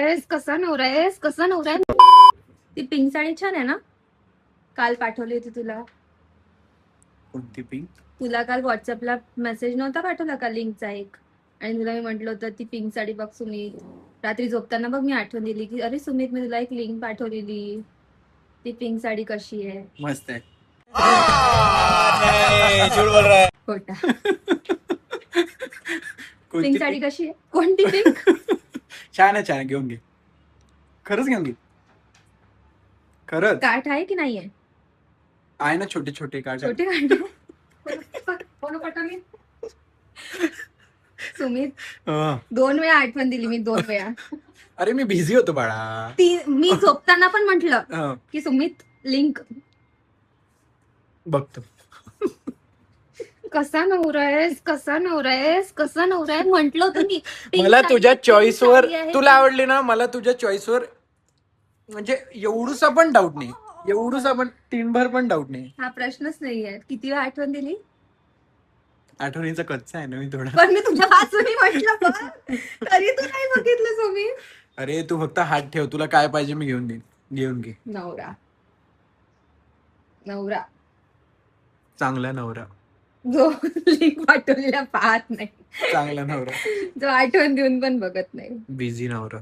आहेस, कसा नवरा आहेस, कसा नवरा आहे. ती पिंक साडी छान आहे ना. काल पाठवली होती तुला. कोणती पिंक? तुला काल व्हॉट्सअपला मेसेज नव्हता पाठवला का लिंकचा एक, आणि तुला मी म्हटलं होतं ती पिंक साडी बघ सुमित. रात्री झोपताना बघ मी आठवण दिली की अरे सुमित मी तुला एक लिंक पाठवलेली, ती पिंक साडी कशी आहे. मस्त आहे. खोटा. कोणती पिंक साडी कशी आहे, कोणती पिंक. छान आहे, छान आहे, घेऊन घे. खरंच घेऊन घे. खरंच काठ आहे की नाहीये. आहे ना, छोटे छोटे काढ. छोटे काठ. कोण पाठवली. सुमित हं. 2 वेळा आठवण दिली मी, 2 वेळा. अरे मी बिझी होतो बाळा. ती मी झोपताना पण म्हंटल हं, की सुमित लिंक. बघतो. कसा नवरा आहेस, कसा नवरा आहेस, कसा नवरा आहे म्हंटल होतं की. pink मला साडी- तुझ्या pink चॉईसवर, साडी आहे. तुला आवडली ना, मला तुझ्या चॉईसवर म्हणजे एवढूसा पण डाऊट नाही, एवढूसा पण टीनभर पण डाऊट नाही. हा प्रश्नच नाहीये. किती वेळा आठवण दिली. आठवणीचा कच्चा आहे ना मी थोडा. पण मी तुझ्या बाजूने म्हटलं पण तरी तू नाही बघितलं सुमित. अरे तू फक्त हात ठेव, तुला काय पाहिजे मी घेऊन देईन. घेऊन घे. नवरा नवरा चांगला नवरा, जो लिंक पाठवलेला पाहत नाही, चांगला नवरा, जो आठवण देऊन पण बघत नाही. बिझी नवरा.